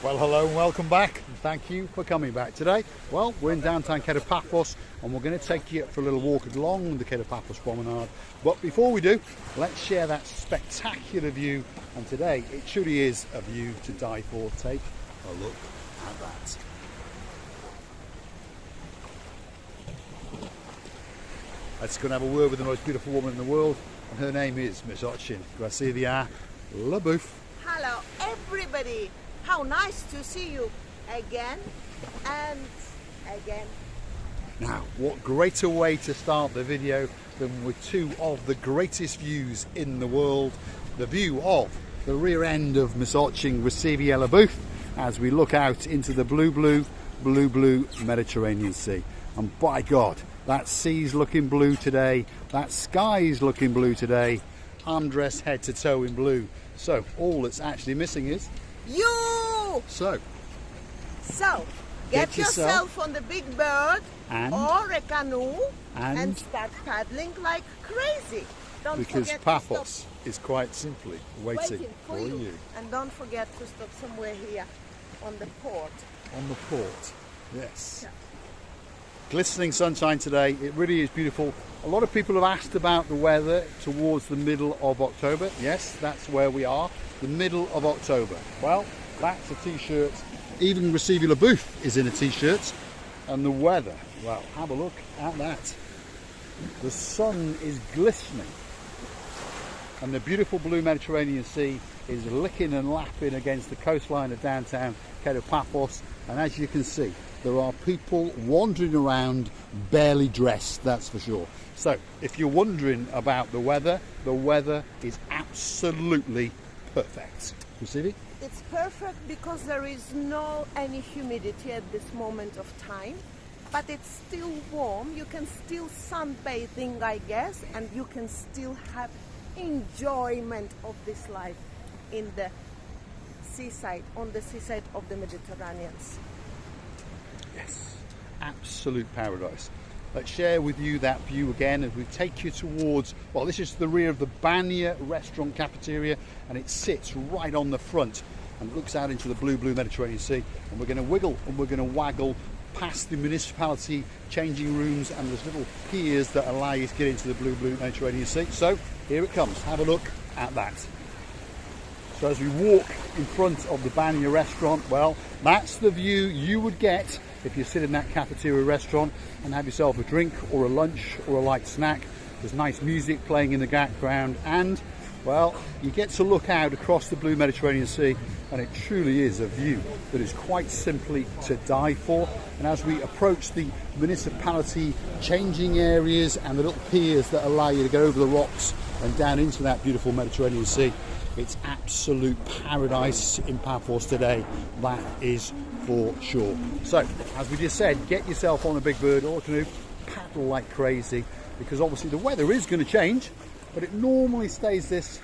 Well, hello and welcome back. Thank you for coming back today. Well, we're in downtown Paphos and we're going to take you for a little walk along the Paphos Promenade. But before we do, let's share that spectacular view. And today, it truly is a view to die for. Take a look at that. Let's go and have a word with the most beautiful woman in the world. And her name is Miss Ochin. Gracilia LaBouffe. Hello, everybody. How nice to see you again and again. Now, what greater way to start the video than with two of the greatest views in the world. The view of the rear end of Miss Ochin Gracilia LaBouffe as we look out into the blue Mediterranean Sea. And by God, that sea's looking blue today, that sky's looking blue today. I'm dressed head to toe in blue. So all that's actually missing is you. So get yourself on the big bird or a canoe and start paddling like crazy. Don't because forget Paphos is quite simply waiting for you. And don't forget to stop somewhere here on the port. On the port, yes. Yeah. Glistening sunshine today. It really is beautiful. A lot of people have asked about the weather towards the middle of October. Yes, that's where we are, the middle of October. Well, that's a t-shirt. Even Gracilia LaBouffe is in a t-shirt. And the weather, well, have a look at that. The sun is glistening. And the beautiful blue Mediterranean Sea is licking and lapping against the coastline of downtown Paphos. And as you can see, there are people wandering around barely dressed, that's for sure. So, if you're wondering about the weather is absolutely perfect. You see it? It's perfect because there is no any humidity at this moment of time, but it's still warm. You can still sunbathing, I guess, and you can still have enjoyment of this life in the seaside, on the seaside of the Mediterranean Sea. Yes, absolute paradise. Let's share with you that view again as we take you towards, well, this is the rear of the Banya restaurant cafeteria, and it sits right on the front and looks out into the blue Mediterranean Sea. And we're going to wiggle and we're going to waggle past the municipality changing rooms and there's little piers that allow you to get into the blue Mediterranean Sea. So here it comes. Have a look at that. So as we walk in front of the Banya restaurant, well, that's the view you would get if you sit in that cafeteria restaurant and have yourself a drink or a lunch or a light snack. There's nice music playing in the background and, well, you get to look out across the blue Mediterranean Sea and it truly is a view that is quite simply to die for. And as we approach the municipality changing areas and the little piers that allow you to go over the rocks and down into that beautiful Mediterranean Sea, it's absolute paradise in Paphos today, that is for sure. So, as we just said, get yourself on a big bird or canoe, paddle like crazy, because obviously the weather is going to change, but it normally stays this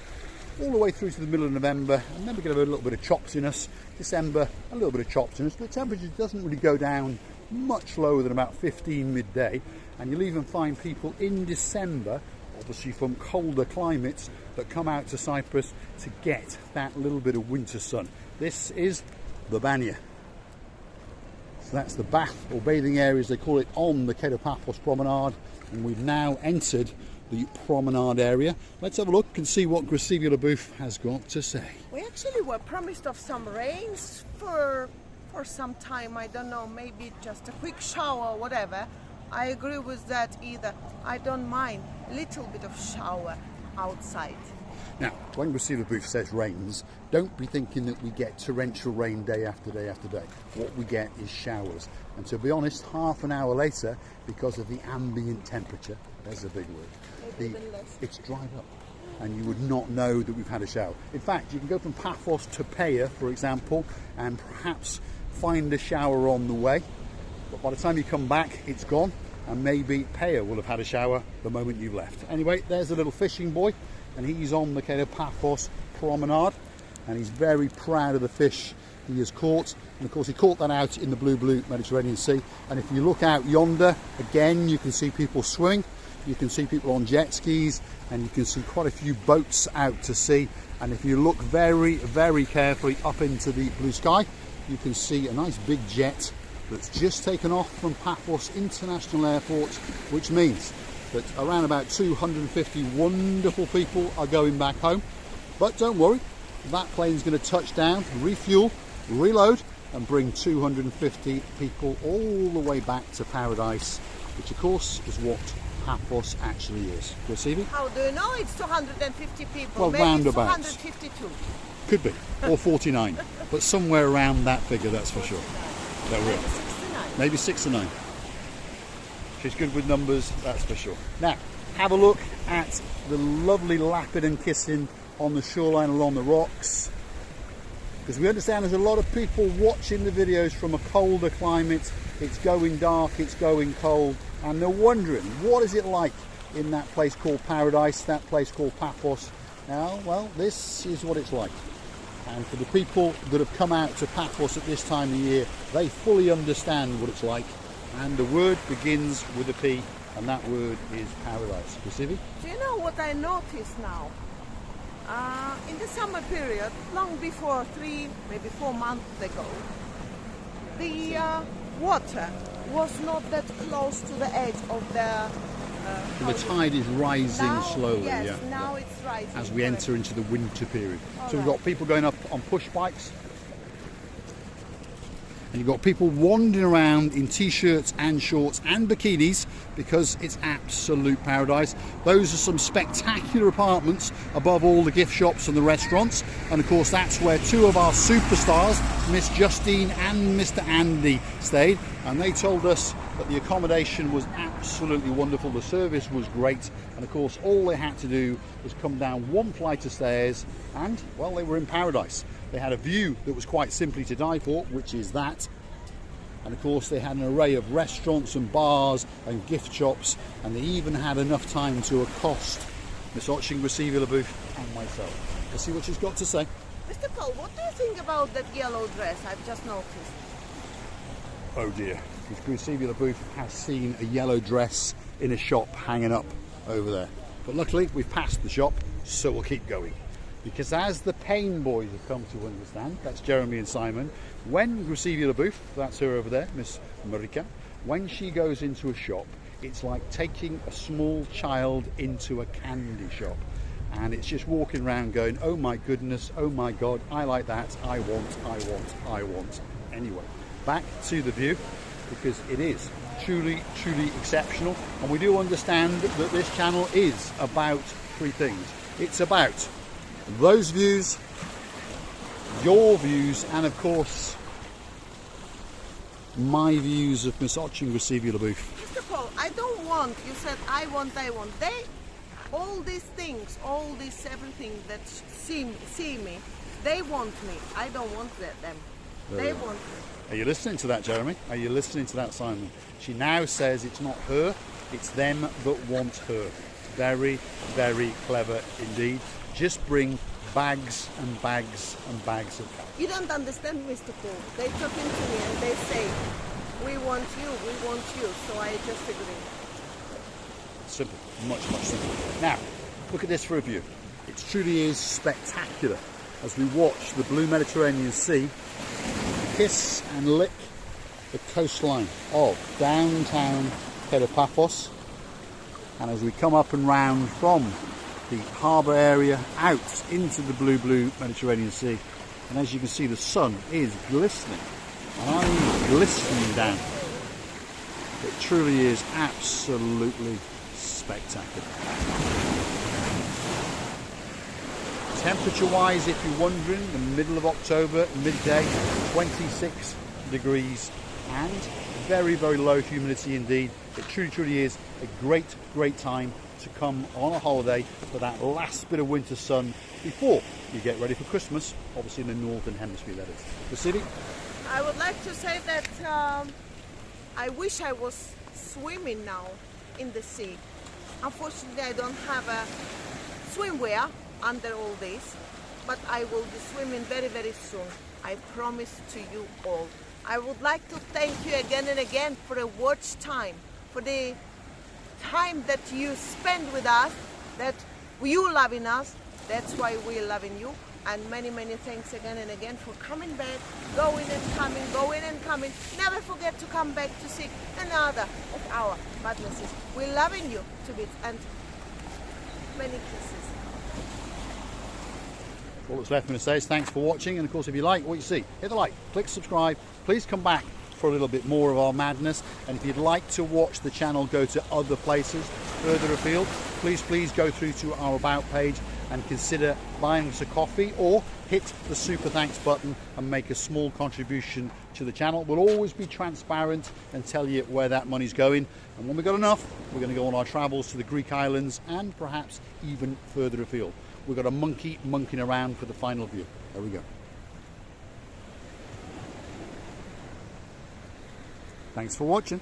all the way through to the middle of November, and then we're going to have a little bit of chopsiness. December, a little bit of chopsiness. The temperature doesn't really go down much lower than about 15 midday, and you'll even find people in December, obviously from colder climates, that come out to Cyprus to get that little bit of winter sun. This is the Banya. So that's the bath or bathing areas, they call it, on the Paphos Promenade, and we've now entered the Promenade area. Let's have a look and see what Gracilia LaBouffe has got to say. We actually were promised of some rains for some time. I don't know, maybe just a quick shower or whatever. I agree with that either. I don't mind a little bit of shower outside. Now, when Gracilia LaBouffe says rains, don't be thinking that we get torrential rain day after day after day. What we get is showers. And to be honest, half an hour later, because of the ambient temperature, there's a big word, it's dried up. And you would not know that we've had a shower. In fact, you can go from Paphos to Paya, for example, and perhaps find a shower on the way. But by the time you come back, it's gone. And maybe Paya will have had a shower the moment you've left. Anyway, there's a little fishing boy, and he's on the Paphos Promenade, and he's very proud of the fish he has caught. And of course, he caught that out in the blue Mediterranean Sea. And if you look out yonder, again, you can see people swimming, you can see people on jet skis, and you can see quite a few boats out to sea. And if you look very, very carefully up into the blue sky, you can see a nice big jet that's just taken off from Paphos International Airport, which means that around about 250 wonderful people are going back home. But don't worry, that plane's going to touch down, refuel, reload, and bring 250 people all the way back to paradise, which of course is what Paphos actually is. You see me? How do you know it's 250 people? Well, maybe roundabouts. it's 252. Could be, or 49, but somewhere around that figure, that's for sure. There we Maybe are. 69. Maybe 69. She's good with numbers, that's for sure. Now, have a look at the lovely lapping and kissing on the shoreline along the rocks, because we understand there's a lot of people watching the videos from a colder climate. It's going dark, it's going cold, and they're wondering, what is it like in that place called Paradise, that place called Paphos? Now, well, this is what it's like. And for the people that have come out to Paphos at this time of year, they fully understand what it's like. And the word begins with a P, and that word is paradise. Pacific? Do you know what I noticed now? In the summer period, long before 3, maybe 4 months ago, the water was not that close to the edge of the The tide is rising now, slowly, yes, yeah. now it's rising. As we enter into the winter period. So we've Alright. got people going up on push bikes, and you've got people wandering around in t-shirts and shorts and bikinis, because it's absolute paradise. Those are some spectacular apartments above all the gift shops and the restaurants, and of course that's where two of our superstars, Miss Justine and Mr. Andy, stayed, and they told us that the accommodation was absolutely wonderful, the service was great, and of course all they had to do was come down one flight of stairs and, well, they were in paradise. They had a view that was quite simply to die for, which is that. And of course they had an array of restaurants and bars and gift shops, and they even had enough time to accost Miss Oching, Receiver LaBouffe and myself. Let's see what she's got to say. Mr. Paul, what do you think about that yellow dress I've just noticed? Oh dear, Receiver LaBouffe has seen a yellow dress in a shop hanging up over there. But luckily we've passed the shop, so we'll keep going. Because as the Payne boys have come to understand, that's Jeremy and Simon, when Receiver LaBouffe, that's her over there, Miss Marika, when she goes into a shop, it's like taking a small child into a candy shop. And it's just walking around going, oh my goodness, oh my God, I like that, I want. Anyway, back to the view, because it is truly, truly exceptional. And we do understand that this channel is about three things. It's about those views, your views, and of course my views of Miss Oching, Receiver LaBouffe. Mr. Paul, I don't want, you said I want. All these things, all these everything that see me, they want me. I don't want them. They want me. Are you listening to that, Jeremy? Are you listening to that, Simon? She now says it's not her, it's them that want her. Very, very clever indeed. Just bring bags and bags and bags of cash. You don't understand, Mr. Paul. They talking to me and they say, we want you, so I just agree. Simple, much simple. Now, look at this for a view. It truly is spectacular as we watch the blue Mediterranean Sea kiss and lick the coastline of downtown Paphos. And as we come up and round from the harbour area out into the blue Mediterranean Sea, and as you can see the sun is glistening, and I'm glistening down. It truly is absolutely spectacular. Temperature wise, if you're wondering, the middle of October, midday, 26 degrees, and very, very low humidity indeed. It truly is a great time to come on a holiday for that last bit of winter sun before you get ready for Christmas, obviously in the northern hemisphere, that is. The city? I would like to say that I wish I was swimming now in the sea. Unfortunately, I don't have a swimwear under all this, but I will be swimming very, very soon. I promise to you all. I would like to thank you again and again for the watch time, for the time that you spend with us, that you loving us, That's why we're loving you. And many, many thanks again and again for coming back, going and coming, going and coming. Never forget to come back to see another of our madnesses. We're loving you to bits, and many kisses. All that's left for me to say is thanks for watching, and of course if you like what you see, hit the like, click subscribe, please come back for a little bit more of our madness, and if you'd like to watch the channel go to other places further afield, please go through to our about page and consider buying us a coffee, or hit the super thanks button and make a small contribution to the channel. We'll always be transparent and tell you where that money's going, and when we've got enough, we're going to go on our travels to the Greek islands and perhaps even further afield. We've got a monkey monkeying around for the final view. There we go. Thanks for watching.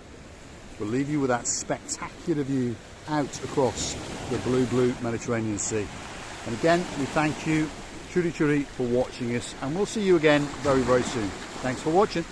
We'll leave you with that spectacular view out across the blue Mediterranean Sea. And again, we thank you truly for watching us, and we'll see you again very soon. Thanks for watching.